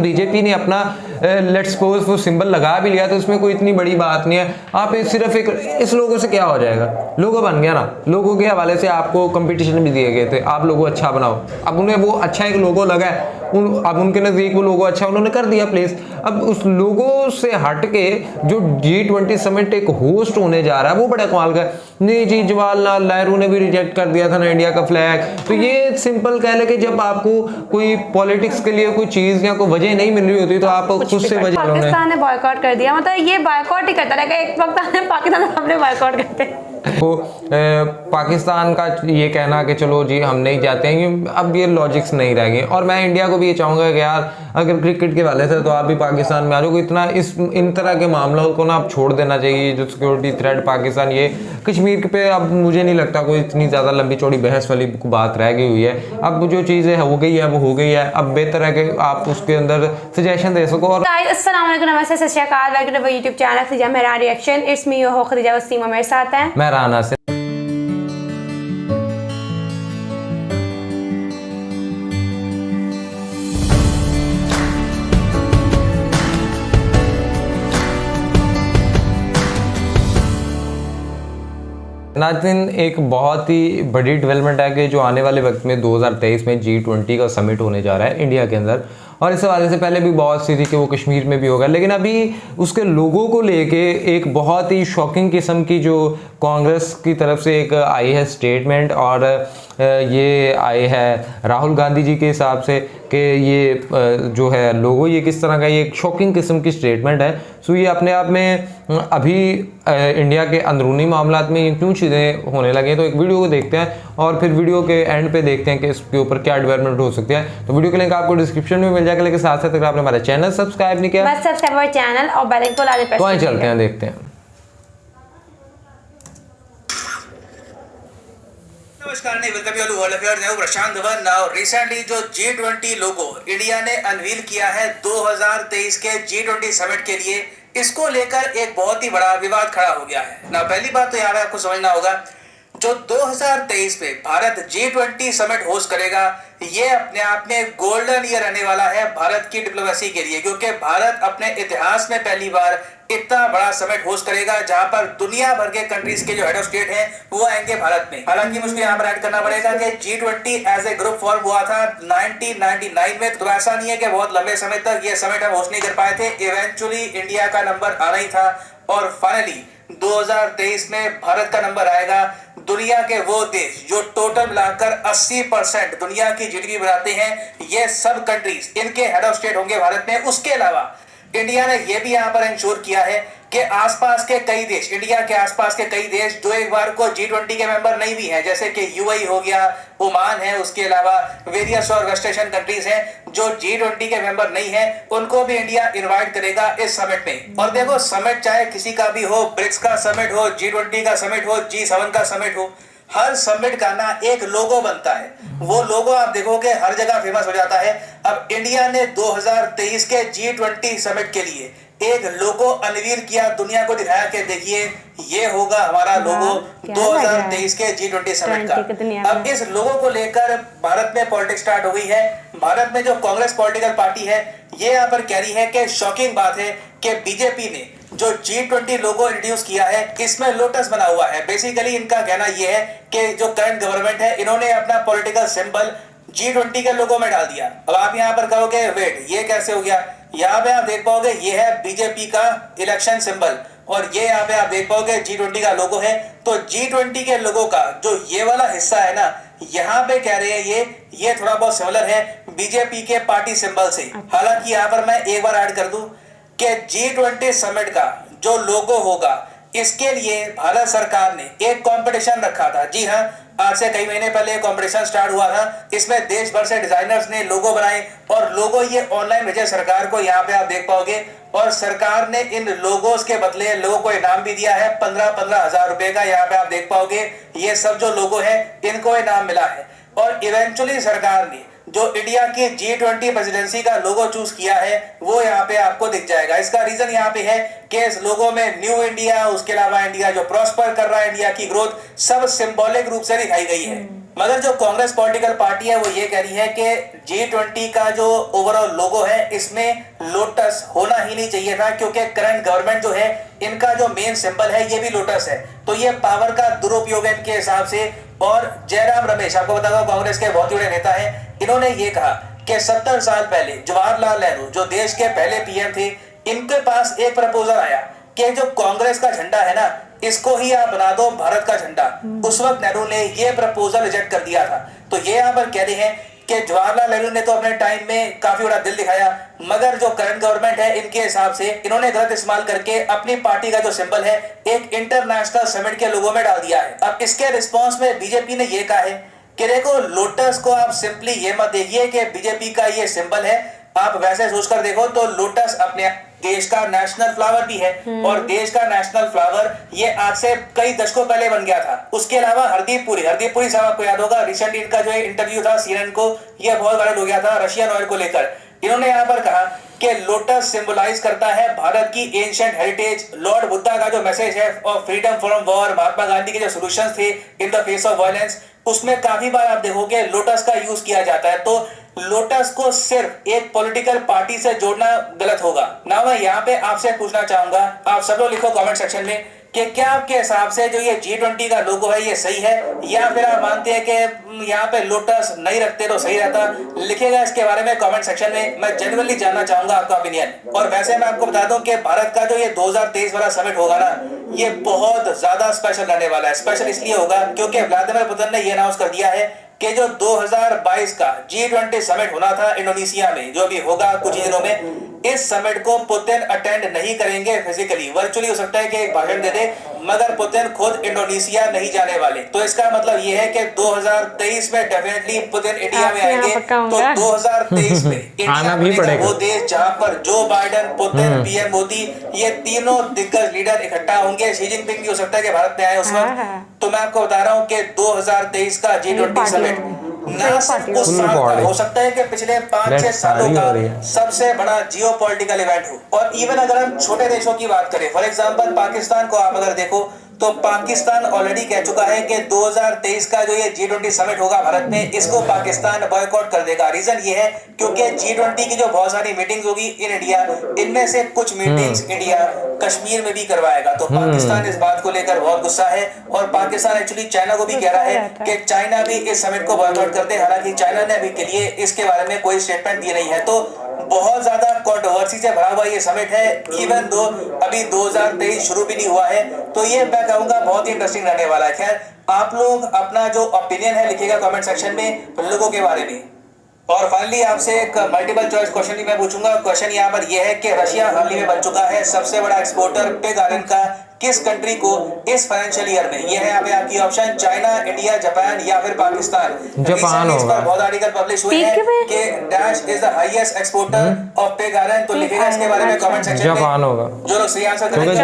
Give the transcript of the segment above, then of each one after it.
BJP ने अपना let's suppose वो सिंबल लगा भी लिया तो उसमें कोई इतनी बड़ी बात नहीं है। आप सिर्फ एक इस लोगों से क्या हो जाएगा, लोगो बन गया ना, लोगों के हवाले से आपको कंपटीशन भी दिए गए थे, आप लोगो अच्छा बनाओ। अब उन्हें वो अच्छा एक लोगो लगा है, अब उनके नज़दीक वो लोगो अच्छा उन्होंने कर दिया प्लेस। अब उस लोगो से हट के जो G20 समिट एक होस्ट होने जा रहा है वो बड़ा कमाल का है। नहीं जी, जवाहरलाल नेहरू ने भी रिजेक्ट कर दिया था ना इंडिया का फ्लैग। तो ये सिंपल कह ले कि जब आपको कोई पॉलिटिक्स के लिए कोई चीज़ या कोई वजह नहीं मिल रही होती तो आप खुद से वजह। पाकिस्तान ने बॉयकॉट कर दिया, मतलब ये बॉयकॉट ही करता रहेगा, एक वक्त आने पाकिस्तान हमने बॉयकॉट करते। तो पाकिस्तान का ये कहना कि चलो जी हम नहीं जाते हैं, अब ये लॉजिक्स नहीं रह गए। और मैं इंडिया को भी ये चाहूँगा कि यार अगर क्रिकेट के वाले से तो आप भी पाकिस्तान में आ जाओ। इतना इन तरह के मामलों को ना आप छोड़ देना चाहिए। जो सिक्योरिटी थ्रेट पाकिस्तान, ये कश्मीर पे अब मुझे नहीं लगता कोई इतनी ज़्यादा लंबी चौड़ी बहस वाली बात रह गई हुई है। अब जो चीज़ें हो गई है वो हो गई है, अब बेहतर है कि आप उसके अंदर सजेशन दे सको। और अस्सलाम वालेकुम, नमस्ते, सत श्री अकाल, welcome to YouTube channel Khadija Mehran reaction. It's me your host Khadija Waseem, मेरे साथ हैं मैं राना से। नाज़रीन, एक बहुत ही बड़ी डेवलपमेंट है कि जो आने वाले वक्त में 2023 में G20 का समिट होने जा रहा है इंडिया के अंदर। और इस हवाले से पहले भी बहुत सी थी कि वो कश्मीर में भी होगा, लेकिन अभी उसके लोगों को लेके एक बहुत ही शॉकिंग किस्म की जो कांग्रेस की तरफ से एक आई है स्टेटमेंट, और ये आई है राहुल गांधी जी के हिसाब से कि ये जो है लोगो ये किस तरह का, ये एक शॉकिंग किस्म की स्टेटमेंट है। सो ये अपने आप में अभी इंडिया के अंदरूनी मामलात में ये क्यों चीज़ें होने लगी हैं, तो एक वीडियो को देखते हैं और फिर वीडियो के एंड पे देखते हैं कि इसके ऊपर क्या डेवलपमेंट हो सकती है। तो वीडियो के लिंक आपको डिस्क्रिप्शन में मिल जाएगा, लेकिन साथ साथ अगर आपने हमारा चैनल सब्सक्राइब नहीं किया बस सब्सक्राइब चैनल और बेल आइकन को लाजमी प्रेस तो चलते हैं देखते हैं। नमस्कार, वेलकम यू वर्ल्ड अफेयर्स। मैं प्रशांत धवन। नाउ रिसेंटली जो G20 लोगो इंडिया ने अनवील किया है 2023 के G20 समिट के लिए, इसको लेकर एक बहुत ही बड़ा विवाद खड़ा हो गया है ना। पहली बात तो यहाँ पे आपको समझना होगा, जो 2023 में भारत G20 समिट होस्ट करेगा, ये अपने आप में गोल्डन ईयर रहने वाला है भारत की डिप्लोमेसी के लिए, क्योंकि भारत अपने इतिहास में पहली बार इतना बड़ा समिट होस्ट करेगा जहां पर दुनिया भर के कंट्रीज के जो हेड ऑफ स्टेट हैं वो आएंगे भारत में। हालांकि मुझको यहाँ पर ऐड करना पड़ेगा कि G20 as a group form हुआ था 1999 में, तो ऐसा नहीं है कि बहुत लंबे समय तक ये समिट हम होस्ट नहीं कर पाए थे। इवेंचुअली इंडिया का नंबर आना ही था और फाइनली 2023 में भारत का नंबर आएगा। दुनिया के वो देश जो टोटल मिलाकर 80% दुनिया की जीडीपी बनाते हैं, ये सब कंट्रीज इनके हेड ऑफ स्टेट होंगे भारत में। उसके अलावा इंडिया ने यह भी यहाँ पर इंश्योर किया है कि आसपास के कई देश, इंडिया के आसपास के कई देश जो एक बार को G20 के मेंबर नहीं भी हैं, जैसे कि UAE हो गया, ओमान है, उसके अलावा वेरियस और वेस्ट एशियन कंट्रीज हैं जो G20 के मेंबर नहीं है, उनको भी इंडिया इनवाइट करेगा इस समिट में। और देखो, समिट चाहे किसी का भी हो, ब्रिक्स का समिट हो, G20 का समिट हो, G7 का समिट हो, हर समिट का ना एक लोगो बनता है। वो लोगो आप देखोगे हर जगह फेमस हो जाता है। अब इंडिया ने 2023 के G20 समिट के लिए एक लोगो अनवील किया, दुनिया को दिखाया कि देखिए ये होगा हमारा लोगो 2023 के G20 समिट का। अब इस लोगो को लेकर भारत में पॉलिटिक्स स्टार्ट हो गई है। भारत में जो कांग्रेस पॉलिटिकल पार्टी है ये यहाँ पर कह रही है कि शॉकिंग बात है कि बीजेपी ने जो G20 लोगो इंट्रोड्यूस किया है इसमें लोटस बना हुआ है। बेसिकली इनका कहना यह है कि जो करंट गवर्नमेंट है इन्होंने अपना पॉलिटिकल सिंबल G20 के लोगो में डाल दिया। अब आप यहाँ पर कहोगे वेट, ये कैसे हो गया? यहाँ पे आप देख पाओगे ये है बीजेपी का इलेक्शन सिंबल और ये यहाँ पे आप देख पाओगे G20 का लोगो है। तो G20 के लोगो का जो ये वाला हिस्सा है ना, यहाँ पे कह रहे हैं ये थोड़ा बहुत सिमिलर है बीजेपी के पार्टी सिंबल से। हालांकि यहाँ पर मैं एक बार ऐड कर दूं कि G20 समिट का जो लोगो होगा इसके लिए भारत सरकार ने एक कंपटीशन रखा था। जी हाँ, आज से कई महीने पहले कंपटीशन स्टार्ट हुआ था। इसमें देश भर से डिजाइनर्स ने लोगो बनाए और लोगो ये ऑनलाइन भेजे सरकार को, यहाँ पे आप देख पाओगे। और सरकार ने इन लोगोस के बदले लोगों को इनाम भी दिया है 15-15 हजार रुपए का। यहाँ पे आप देख पाओगे ये सब जो लोगो है इनको इनाम मिला है। और इवेंचुअली सरकार ने जो इंडिया की G20 प्रेसिडेंसी का लोगो चूज किया है वो यहाँ पे आपको दिख जाएगा। इसका रीजन यहाँ पे है कि इस लोगो में न्यू इंडिया, उसके अलावा इंडिया जो प्रॉस्पर कर रहा है, इंडिया की ग्रोथ, सब सिंबॉलिक रूप से दिखाई गई है। मगर जो कांग्रेस पॉलिटिकल पार्टी है वो ये कह रही है कि G20 का जो ओवरऑल लोगो है इसमें लोटस होना ही नहीं चाहिए था, क्योंकि करंट गवर्नमेंट जो है इनका जो मेन सिंबल है ये भी लोटस है, तो ये पावर का दुरुपयोग है इनके हिसाब से। और जयराम रमेश, आपको बताऊंगा कांग्रेस के बहुत ही बड़े नेता है, इन्होंने ये कहा कि 70 साल पहले जवाहरलाल नेहरू जो देश के पहले पीएम थे, इनके पास एक प्रपोजल आया कि जो कांग्रेस का झंडा है ना इसको ही आप बना दो भारत का झंडा। उस वक्त नेहरू ने ये प्रपोजल रिजेक्ट कर दिया था। तो ये यहाँ पर कह रहे हैं कि जवाहरलाल नेहरू ने तो अपने टाइम में काफी बड़ा दिल दिखाया, मगर जो करंट गवर्नमेंट है इनके हिसाब से इन्होंने गलत इस्तेमाल करके अपनी पार्टी का जो सिंबल है एक इंटरनेशनल समिट के लोगों में डाल दिया है। अब इसके रिस्पॉन्स में बीजेपी ने ये कहा है कि देखो लोटस को आप सिंपली ये मत देखिए कि बीजेपी का ये सिंबल है, आप वैसे सोचकर देखो तो लोटस अपने देश का नेशनल फ्लावर भी है, और देश का नेशनल फ्लावर ये आज से कई दशकों पहले बन गया था। उसके अलावा हरदीप पुरी साहब, आपको याद होगा रिसेंटली इनका जो इंटरव्यू था CNN को, ये बहुत वायरल हो गया था रशियन ऑयल को लेकर। इन्होंने यहाँ पर कहा कि लोटस सिंबलाइज करता है भारत की एंशिएंट हेरिटेज, लॉर्ड बुद्धा का जो मैसेज है of freedom from war, Mahatma Gandhi के जो सॉल्यूशंस थे in the face of violence, उसमें काफी बार आप देखोगे लोटस का यूज किया जाता है। तो लोटस को सिर्फ एक पॉलिटिकल पार्टी से जोड़ना गलत होगा ना। मैं यहाँ पे आपसे पूछना चाहूंगा, आप सब लोग लिखो कमेंट सेक्शन में कि क्या आपके हिसाब से जो ये G20 का लोगो है ये सही है, या फिर आप मानते हैं कि यहाँ पे लोटस नहीं रखते तो सही रहता। लिखेगा इसके बारे में कमेंट सेक्शन में, मैं जेन्युइनली जानना चाहूंगा आपका ओपिनियन। और वैसे मैं आपको बता दूं कि भारत का जो ये 2023 वाला समिट होगा ना, ये बहुत ज्यादा स्पेशल रहने वाला है। स्पेशल इसलिए होगा क्योंकि व्लादिमीर पुतिन ने ये अनाउंस कर दिया है कि जो 2022 का G20 समिट होना था इंडोनेशिया में, जो भी होगा कुछ ही दिनों में, इस समिट को पुतिन अटेंड नहीं करेंगे फिजिकली, वर्चुअली हो सकता है कि एक भाषण दे दे, मगर पुतिन खुद इंडोनेशिया नहीं जाने वाले। तो इसका मतलब ये है कि 2023 में डेफिनेटली पुतिन इंडिया में आएंगे। तो 2023 में इंडिया बनेगा वो देश जहां पर Joe Biden, Putin, PM Modi, ये तीनों दिग्गज लीडर इकट्ठा होंगे। शी जिनपिंग भी हो सकता है कि भारत में आए उस वक्त। तो मैं आपको बता रहा हूँ कि 2023 का G20 समिट ना सिर्फ उस साल का, हो सकता है कि पिछले 5-6 सालों का सबसे बड़ा जियो पॉलिटिकल इवेंट हो। और इवन अगर हम छोटे देशों की बात करें, फॉर एग्जांपल पाकिस्तान को आप अगर देखो तो पाकिस्तान ऑलरेडी कह चुका है कि 2023 का जो ये G20 समिट होगा भारत में, इसको पाकिस्तान बॉयकॉट कर देगा। रीजन ये है क्योंकि G20 की जो बहुत सारी मीटिंग्स होगी इन इंडिया, इनमें से कुछ मीटिंग्स इंडिया कश्मीर में भी करवाएगा। तो पाकिस्तान इस बात को लेकर बहुत गुस्सा है, और पाकिस्तान एक्चुअली चाइना को भी कह रहा है कि चाइना भी इस समिट को बॉयकॉट कर दे। हालांकि चाइना ने अभी के लिए इसके बारे में कोई स्टेटमेंट दी नहीं है। तो बहुत ज्यादा कंट्रोवर्सी से भरा हुआ ये समिट है, इवन दो अभी 2023 शुरू भी नहीं हुआ है। तो ये मैं कहूंगा बहुत ही इंटरेस्टिंग रहने वाला है। खैर, आप लोग अपना जो ओपिनियन है लिखिएगा कमेंट सेक्शन में लोगों के बारे में। और फाइनली आपसे एक मल्टीपल चॉइस क्वेश्चन भी मैं पूछूंगा। क्वेश्चन यहाँ पर यह है कि रशिया हाल ही में बन चुका है सबसे बड़ा एक्सपोर्टर पिग आयरन का किस कंट्री को इस फाइनेंशियल ईयर में। ये है यहाँ पे आपकी ऑप्शन, चाइना, इंडिया, जापान या फिर पाकिस्तान। जापान होगा। बहुत आर्टिकल पब्लिश हुए हैं कि dash is the highest exporter of pig iron. तो लिखिएगा इसके बारे में कमेंट सेक्शन में। जापान होगा। जो लोग सही आंसर करेंगे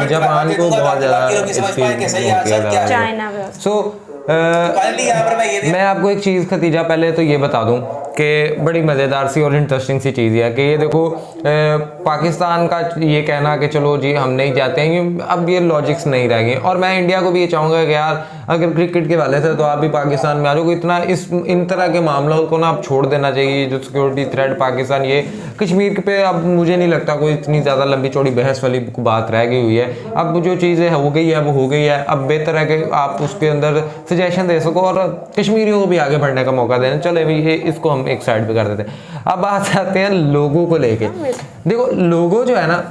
जापान को बहुत ज्यादा समझ पाए कि सही आंसर क्या है। चाइना। सो मैं आपको एक चीज़ खतीजा पहले तो ये बता दूं कि बड़ी मज़ेदार सी और इंटरेस्टिंग सी चीज़ है कि ये देखो पाकिस्तान का ये कहना कि चलो जी हम नहीं जाते हैं, अब ये लॉजिक्स नहीं रह गए। और मैं इंडिया को भी ये चाहूँगा कि यार अगर क्रिकेट के वाले से तो आप भी पाकिस्तान में आ जाओ। इतना इन तरह के मामलों को ना आप छोड़ देना चाहिए। जो सिक्योरिटी थ्रेट पाकिस्तान, ये कश्मीर पे अब मुझे नहीं लगता कोई इतनी ज़्यादा लंबी चौड़ी बहस वाली बात रह गई हुई है। अब जो चीज़ें हो गई है वो हो गई है। अब बेहतर है कि आप उसके अंदर सजेशन दे सको और कश्मीरियों को भी आगे बढ़ने का मौका देना। चले भाई ये इसको हम एक साइड पे कर देते हैं। अब बात आते हैं लोगों को लेके। देखो लोगो जो है ना,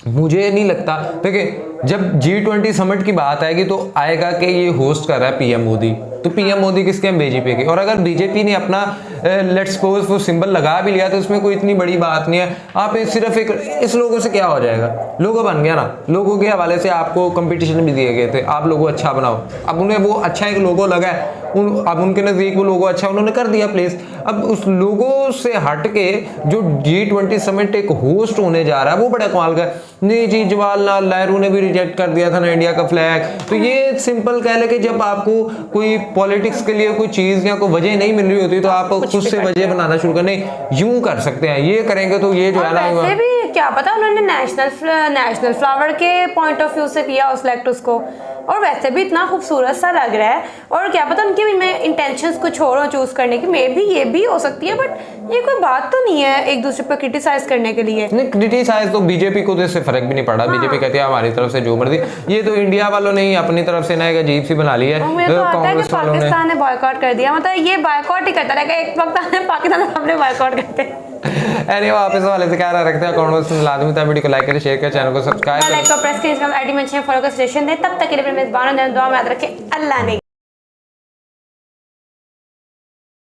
मुझे नहीं लगता, देखिए जब G20 समिट की बात आएगी तो आएगा कि ये होस्ट कर रहा है पीएम मोदी। तो पीएम मोदी किसके हम बीजेपी के, और अगर बीजेपी ने अपना लेट्स सपोज वो सिंबल लगा भी लिया तो उसमें कोई इतनी बड़ी बात नहीं है। आप सिर्फ एक इस लोगों से क्या हो जाएगा, लोगो बन गया ना। लोगों के हवाले से आपको कंपटीशन भी दिए गए थे, आप लोगो अच्छा बनाओ। अब उन्हें वो अच्छा एक लोगो लगा है, अब उनके नजदीक वो लोगो अच्छा उन्होंने कर दिया प्लेस। अब उस लोगो से हट के जो G20 समिट एक होस्ट होने जा रहा है वो बड़ा कमाल का। नहीं जी, जवाहरलाल नेहरू ने भी रिजेक्ट कर दिया था ना इंडिया का फ्लैग। तो ये सिंपल कह ले कि जब आपको कोई पॉलिटिक्स के लिए कोई चीज या कोई वजह नहीं मिल रही होती तो आप खुद से वजह बनाना शुरू करने यूं कर सकते हैं। ये करेंगे तो ये जो है ना, वैसे भी क्या पता उन्होंने नेशनल फ्लावर के पॉइंट ऑफ व्यू से किया उस लेक्टस को, और वैसे भी इतना खूबसूरत सा लग रहा है। और क्या पता उनकी भी मैं इंटेंशंस कुछ और हो चूज़ करने की, मे भी ये भी हो सकती है, बट ये कोई बात तो नहीं है एक दूसरे पर क्रिटिसाइज करने के लिए। नहीं, क्रिटिसाइज तो बीजेपी को तो इससे फर्क भी नहीं पड़ा। बीजेपी कहती है हमारी तरफ से जो मर्जी, ये तो इंडिया वालों ने ही अपनी तरफ से ना एक अजीब सी बना ली है। मुझे तो आता है कि पाकिस्तान ने बॉयकॉट कर दिया, मतलब ये बॉयकॉट ही करता रहेगा, एक वक्त आने पाकिस्तान सामने बॉयकॉट करते हैं। एनीवे आप इस वाले से क्या राय रखते हैं कमेंट बॉक्स में लाजमी था। वीडियो को लाइक करें, शेयर करें, चैनल को सब्सक्राइब करें, लाइक को प्रेस करें, आईडी मेंशन फॉलो का सजेशन दें। तब तक के लिए मेरे मेजबान दुआ में याद रखें। अल्लाह ने